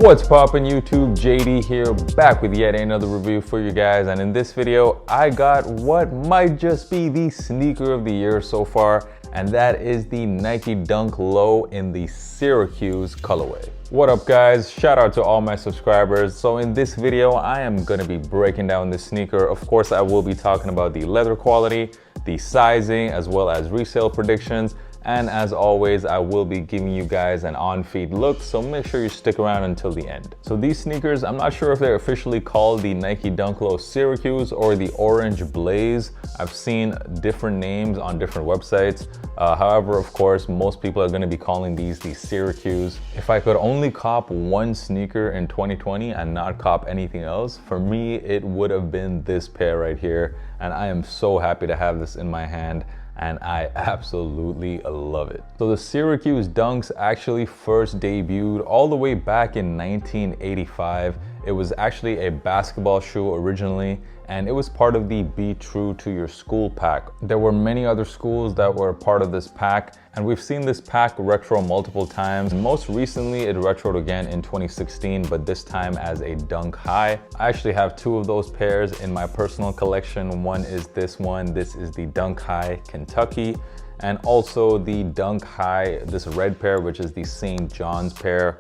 What's poppin' YouTube? JD here, back with yet another review for you guys, and in this video I got what might just be the sneaker of the year so far, and that is the Nike Dunk Low in the Syracuse colorway. What up guys, shout out to all my subscribers. So in this video I am gonna be breaking down this sneaker. Of course I will be talking about the leather quality, the sizing, as well as resale predictions. And as always, I will be giving you guys an on-feet look, so make sure you stick around until the end. So these sneakers, I'm not sure if they're officially called the Nike Dunk Low Syracuse or the Orange Blaze. I've seen different names on different websites. However, of course, most people are gonna be calling these the Syracuse. If I could only cop one sneaker in 2020 and not cop anything else, for me, it would have been this pair right here. And I am so happy to have this in my hand, and I absolutely love it. So the Syracuse Dunks actually first debuted all the way back in 1985. It was actually a basketball shoe originally, and it was part of the Be True to Your School pack. There were many other schools that were part of this pack, and we've seen this pack retro multiple times. Most recently, it retroed again in 2016, but this time as a Dunk High. I actually have two of those pairs in my personal collection. One is this one. This is the Dunk High Kentucky, and also the Dunk High, this red pair, which is the St. John's pair.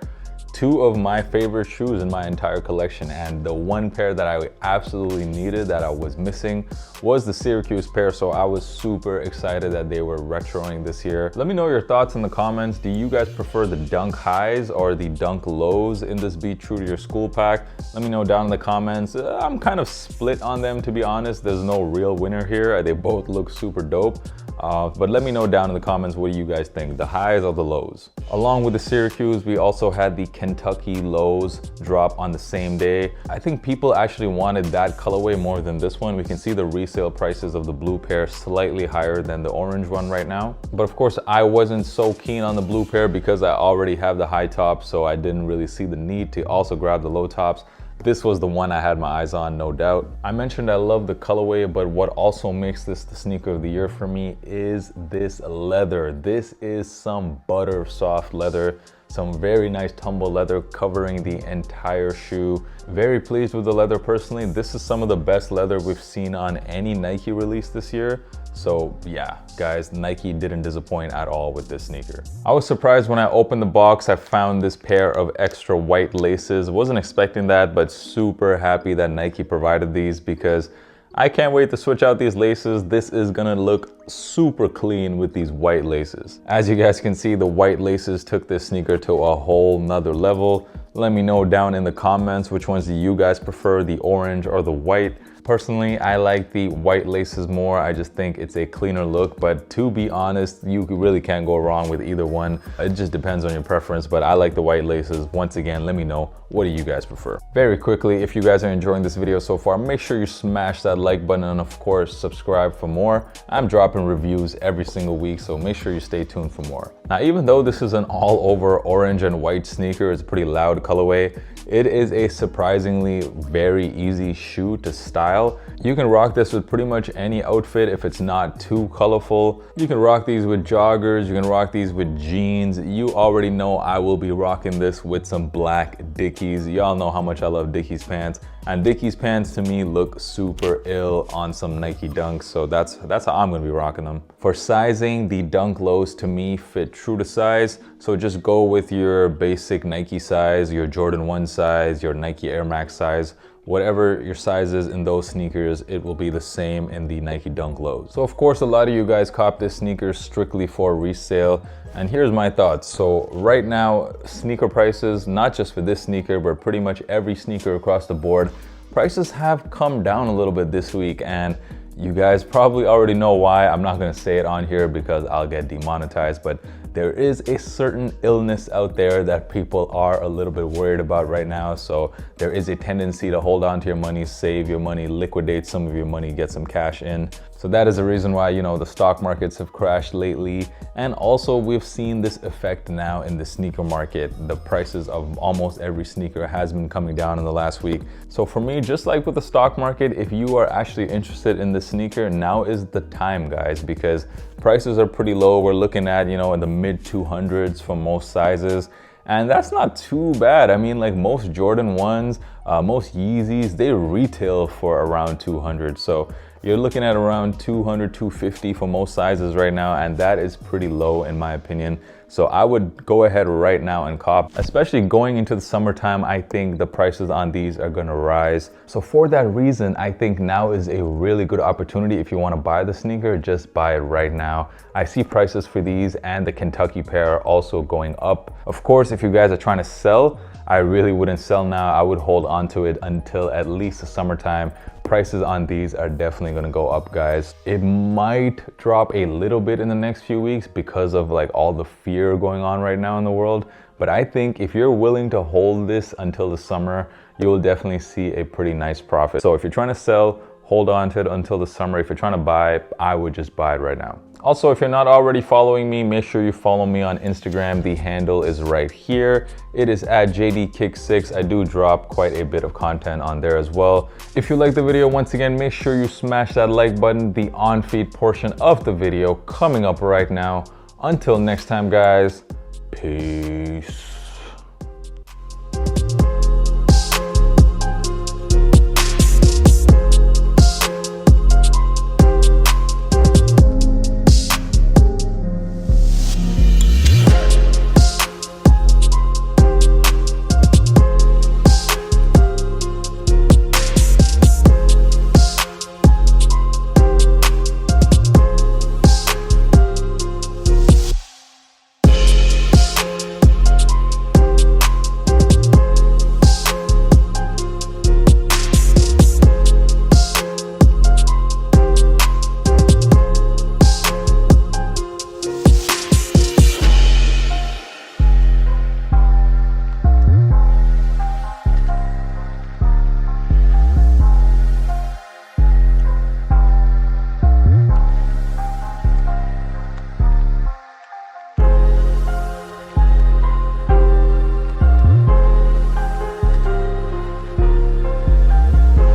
Two of my favorite shoes in my entire collection, and the one pair that I absolutely needed that I was missing was the Syracuse pair, so I was super excited that they were retroing this year. Let me know your thoughts in the comments. Do you guys prefer the Dunk Highs or the Dunk Lows in this Be True to Your School pack? Let me know down in the comments. I'm kind of split on them, to be honest. There's no real winner here. They both look super dope. But let me know down in the comments, what do you guys think, the highs or the lows? Along with the Syracuse, we also had the Kentucky Lows drop on the same day. I think people actually wanted that colorway more than this one. We can see the resale prices of the blue pair slightly higher than the orange one right now. But of course, I wasn't so keen on the blue pair because I already have the high tops, so I didn't really see the need to also grab the low tops. This was the one I had my eyes on, no doubt. I mentioned I love the colorway, but what also makes this the sneaker of the year for me is this leather. This is some butter soft leather, some very nice tumble leather covering the entire shoe. Very pleased with the leather personally. This is some of the best leather we've seen on any Nike release this year. So yeah, guys, Nike didn't disappoint at all with this sneaker. I was surprised when I opened the box, I found this pair of extra white laces. Wasn't expecting that, but super happy that Nike provided these because I can't wait to switch out these laces. This is gonna look super clean with these white laces. As you guys can see, the white laces took this sneaker to a whole nother level. Let me know down in the comments which ones do you guys prefer, the orange or the white. Personally, I like the white laces more. I just think it's a cleaner look, but to be honest, you really can't go wrong with either one. It just depends on your preference, but I like the white laces. Once again, let me know, what do you guys prefer? Very quickly, if you guys are enjoying this video so far, make sure you smash that like button and of course, subscribe for more. I'm dropping reviews every single week, so make sure you stay tuned for more. Now, even though this is an all over orange and white sneaker, it's a pretty loud colorway, it is a surprisingly very easy shoe to style. You can rock this with pretty much any outfit if it's not too colorful. You can rock these with joggers, you can rock these with jeans. You already know I will be rocking this with some black Dickies. Y'all know how much I love Dickies pants. And Dickies pants to me look super ill on some Nike Dunks, so that's how I'm gonna be rocking them. For sizing, the Dunk Lows to me fit true to size, so just go with your basic Nike size, your Jordan 1 size, your Nike Air Max size. Whatever your size is in those sneakers, it will be the same in the Nike Dunk Lows. So of course, a lot of you guys cop this sneaker strictly for resale. And here's my thoughts. So right now, sneaker prices, not just for this sneaker, but pretty much every sneaker across the board, prices have come down a little bit this week. And you guys probably already know why. I'm not gonna say it on here because I'll get demonetized, but there is a certain illness out there that people are a little bit worried about right now. So there is a tendency to hold on to your money, save your money, liquidate some of your money, get some cash in. So that is the reason why, you know, the stock markets have crashed lately. And also we've seen this effect now in the sneaker market. The prices of almost every sneaker has been coming down in the last week. So for me, just like with the stock market, if you are actually interested in this sneaker, now is the time, guys, because prices are pretty low. We're looking at, you know, in the mid 200s for most sizes. And that's not too bad. I mean, like most Jordan 1s, most Yeezys, they retail for around 200. So you're looking at around 200, 250 for most sizes right now, and that is pretty low in my opinion. So I would go ahead right now and cop. Especially going into the summertime, I think the prices on these are gonna rise. So for that reason, I think now is a really good opportunity. If you wanna buy the sneaker, just buy it right now. I see prices for these and the Kentucky pair are also going up. Of course, if you guys are trying to sell, I really wouldn't sell now. I would hold on to it until at least the summertime. Prices on these are definitely gonna go up, guys. It might drop a little bit in the next few weeks because of like all the fear going on right now in the world. But I think if you're willing to hold this until the summer, you'll definitely see a pretty nice profit. So if you're trying to sell, hold on to it until the summer. If you're trying to buy, I would just buy it right now. Also, if you're not already following me, make sure you follow me on Instagram. The handle is right here. It is at JDKick6. I do drop quite a bit of content on there as well. If you like the video, once again, make sure you smash that like button. The on-feed portion of the video coming up right now. Until next time, guys, peace.